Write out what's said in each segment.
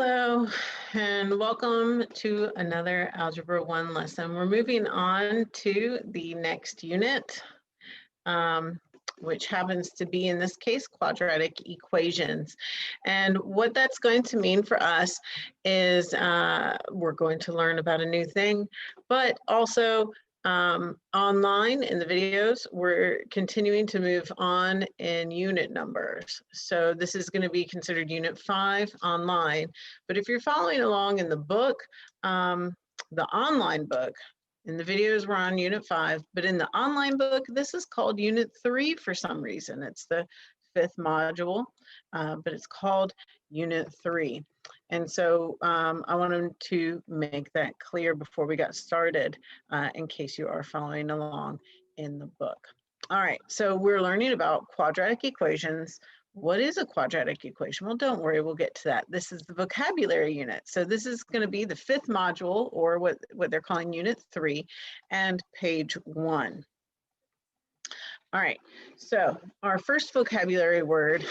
Hello, and welcome to another Algebra 1 lesson. We're moving on to the next unit, which happens to be, in this case, quadratic equations. And what that's going to mean for us is we're going to learn about a new thing, but also online in the videos, we're continuing to move on in unit numbers. So this is going to be considered unit 5 online. But if you're following along in the book, the online book, in the videos we're on unit 5, but in the online book, this is called unit 3 for some reason. It's the 5th module, but it's called unit 3. And so I wanted to make that clear before we got started, in case you are following along in the book. All right, so we're learning about quadratic equations. What is a quadratic equation? Well, don't worry, we'll get to that. This is the vocabulary unit. So this is going to be the 5th module, or what they're calling unit 3, and page 1. All right, so our first vocabulary word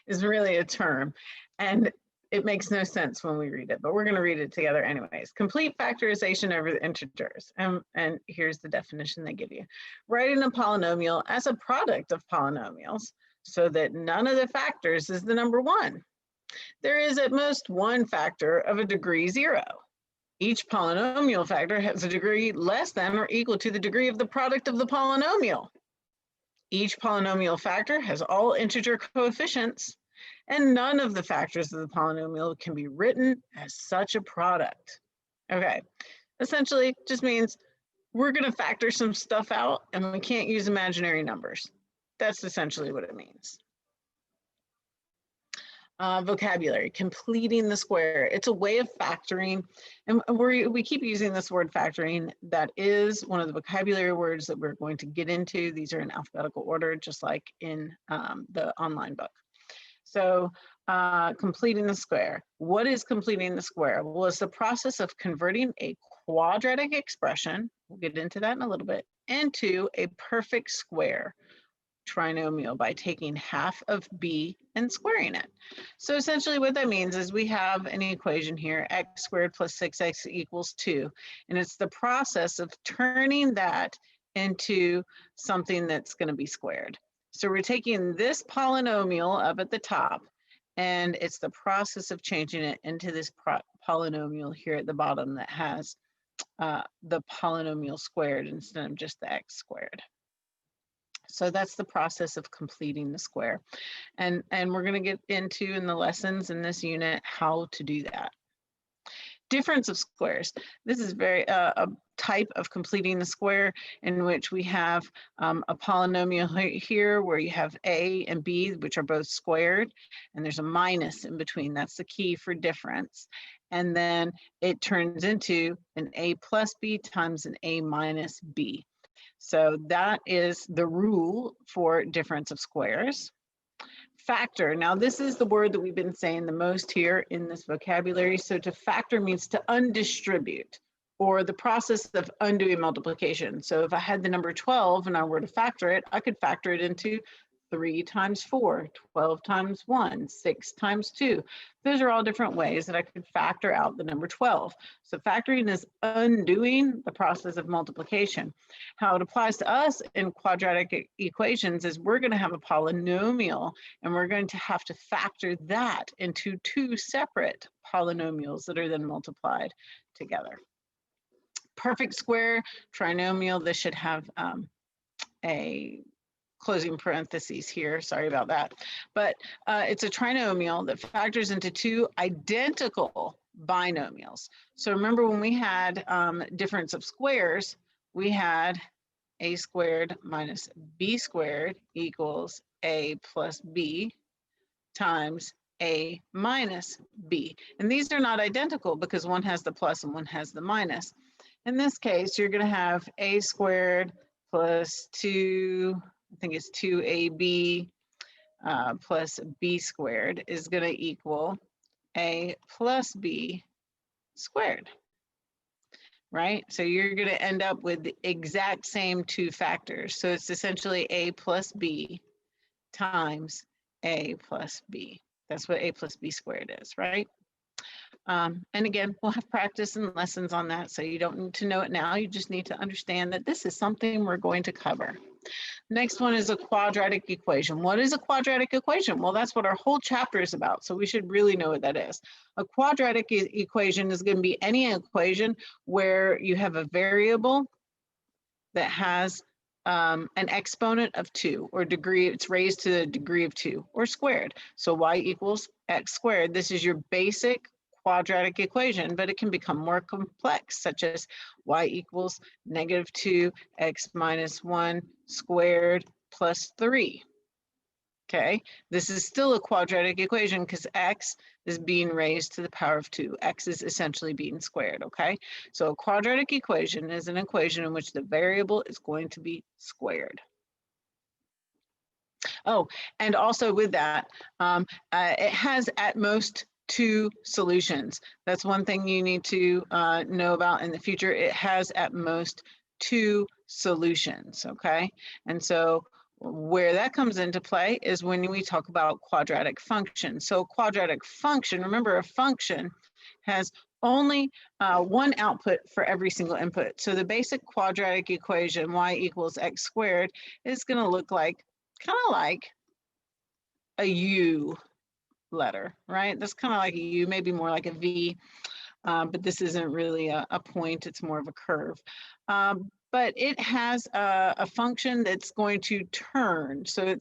is really a term, and it makes no sense when we read it, but we're going to read it together anyways. Complete factorization over the integers. And here's the definition they give you. Writing a polynomial as a product of polynomials so that none of the factors is the number 1. There is at most one factor of a degree 0. Each polynomial factor has a degree less than or equal to the degree of the product of the polynomial. Each polynomial factor has all integer coefficients, and none of the factors of the polynomial can be written as such a product. Okay, essentially just means we're going to factor some stuff out and we can't use imaginary numbers. That's essentially what it means. Vocabulary, completing the square. It's a way of factoring, and we keep using this word factoring. That is one of the vocabulary words that we're going to get into. These are in alphabetical order, just like in the online book. So completing the square. What is completing the square? Well, it's the process of converting a quadratic expression, we'll get into that in a little bit, into a perfect square trinomial by taking half of b and squaring it. So essentially what that means is we have an equation here, x squared plus 6x equals 2. And it's the process of turning that into something that's going to be squared. So we're taking this polynomial up at the top, and it's the process of changing it into this polynomial here at the bottom that has the polynomial squared instead of just the x squared. So that's the process of completing the square. And we're going to get into in the lessons in this unit how to do that. Difference of squares. This is a type of completing the square in which we have a polynomial here where you have a and b, which are both squared, and there's a minus in between. That's the key for difference. And then it turns into an a plus b times an a minus b. So that is the rule for difference of squares. Factor. Now, this is the word that we've been saying the most here in this vocabulary. So to factor means to undistribute, or the process of undoing multiplication. So if I had the number 12 and I were to factor it, I could factor it into 3 times 4, 12 times 1, 6 times 2. Those are all different ways that I could factor out the number 12. So factoring is undoing the process of multiplication. How it applies to us in quadratic equations is we're going to have a polynomial, and we're going to have to factor that into 2 separate polynomials that are then multiplied together. Perfect square, trinomial, this should have a closing parentheses here, sorry about that. But it's a trinomial that factors into 2 identical binomials. So remember when we had difference of squares, we had a squared minus b squared equals a plus b times a minus b. And these are not identical because one has the plus and one has the minus. In this case, you're going to have a squared plus 2, I think it's 2ab plus b squared is going to equal a plus b squared, right? So you're going to end up with the exact same 2 factors. So it's essentially a plus b times a plus b. That's what a plus b squared is, right? And again, we'll have practice and lessons on that, so you don't need to know it now. You just need to understand that this is something we're going to cover. Next one is a quadratic equation. What is a quadratic equation? Well, that's what our whole chapter is about, so we should really know what that is. A quadratic equation is going to be any equation where you have a variable that has an exponent of 2, or degree, it's raised to the degree of 2, or squared. So y equals x squared. This is your basic quadratic equation, but it can become more complex, such as y equals -2 x minus 1 squared plus 3. Okay, this is still a quadratic equation because x is being raised to the power of 2. X is essentially being squared, okay? So a quadratic equation is an equation in which the variable is going to be squared. Oh, and also with that, it has at most 2 solutions. That's one thing you need to know about in the future. It has at most 2 solutions, okay? And so where that comes into play is when we talk about quadratic functions. So quadratic function, remember a function has only one output for every single input. So the basic quadratic equation, y equals x squared, is going to look like, kind of like a U letter, right? That's kind of like a U, maybe more like a V, but this isn't really a point, it's more of a curve. But it has a function that's going to turn. So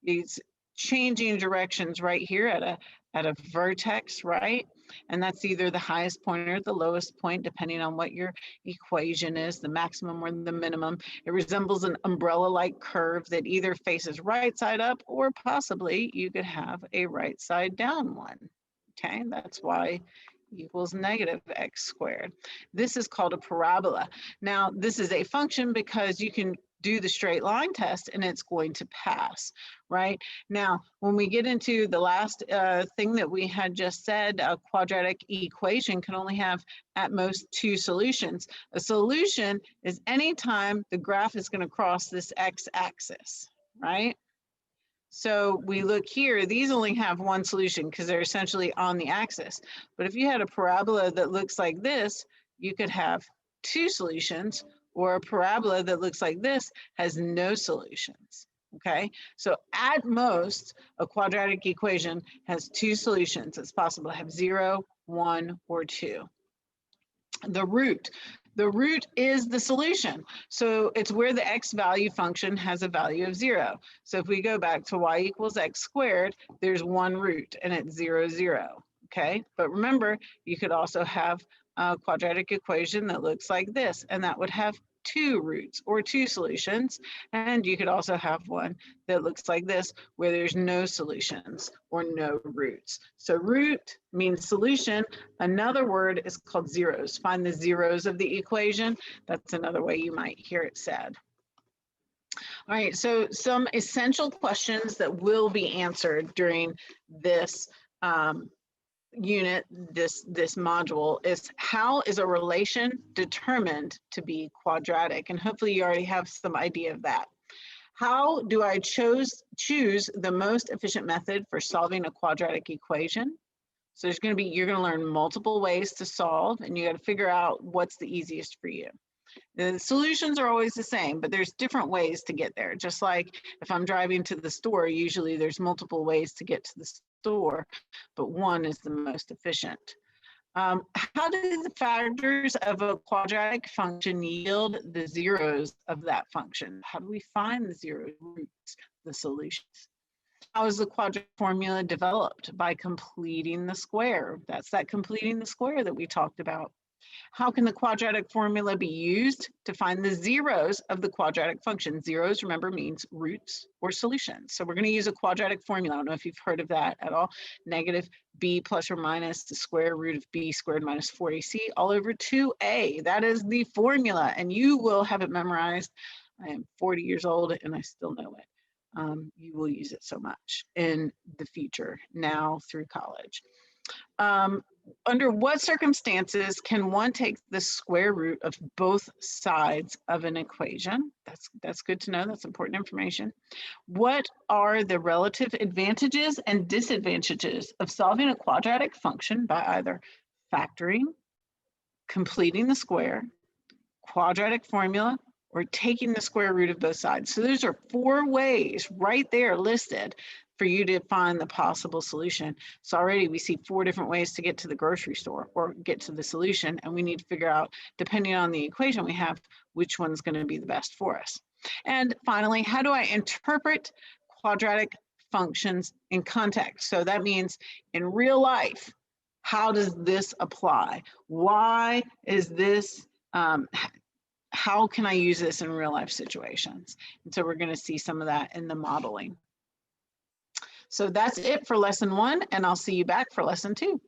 it's changing directions right here at a vertex, right? And that's either the highest point or the lowest point, depending on what your equation is, the maximum or the minimum. It resembles an umbrella-like curve that either faces right side up, or possibly you could have a right side down one. Okay, that's why equals -x squared. This is called a parabola. Now, this is a function because you can do the straight line test and it's going to pass, right? Now, when we get into the last thing that we had just said, a quadratic equation can only have at most 2 solutions. A solution is anytime the graph is going to cross this x-axis, right? So we look here, these only have one solution because they're essentially on the axis. But if you had a parabola that looks like this, you could have 2 solutions, or a parabola that looks like this has no solutions. Okay, so at most, a quadratic equation has 2 solutions. It's possible to have 0, 1, or 2. The root. The root is the solution. So it's where the x value function has a value of 0. So if we go back to y equals x squared, there's one root and it's 0, 0. Okay, but remember, you could also have a quadratic equation that looks like this, and that would have 2 roots or 2 solutions. And you could also have one that looks like this, where there's no solutions or no roots. So root means solution. Another word is called zeros. Find the zeros of the equation. That's another way you might hear it said. All right, so some essential questions that will be answered during this unit, this module, is how is a relation determined to be quadratic? And hopefully you already have some idea of that. How do I choose the most efficient method for solving a quadratic equation? So there's going to be, you're going to learn multiple ways to solve, and you got to figure out what's the easiest for you. The solutions are always the same, but there's different ways to get there. Just like if I'm driving to the store, usually there's multiple ways to get to the store, but one is the most efficient. How do the factors of a quadratic function yield the zeros of that function? How do we find the zero roots, the solutions? How is the quadratic formula developed? By completing the square. That's that completing the square that we talked about. How can the quadratic formula be used to find the zeros of the quadratic function? Zeros, remember, means roots or solutions. So we're going to use a quadratic formula. I don't know if you've heard of that at all. Negative b plus or minus the square root of b squared minus 4ac all over 2a. That is the formula, and you will have it memorized. I am 40 years old and I still know it. You will use it so much in the future, now through college. Under what circumstances can one take the square root of both sides of an equation? That's good to know. That's important information. What are the relative advantages and disadvantages of solving a quadratic function by either factoring, completing the square, quadratic formula, or taking the square root of both sides. So those are 4 ways right there listed for you to find the possible solution. So already we see 4 different ways to get to the grocery store or get to the solution, and we need to figure out, depending on the equation we have, which one's going to be the best for us. And finally, how do I interpret quadratic functions in context? So that means in real life, how does this apply? Why is this, how can I use this in real life situations? And so we're going to see some of that in the modeling. So that's it for lesson 1, and I'll see you back for lesson 2.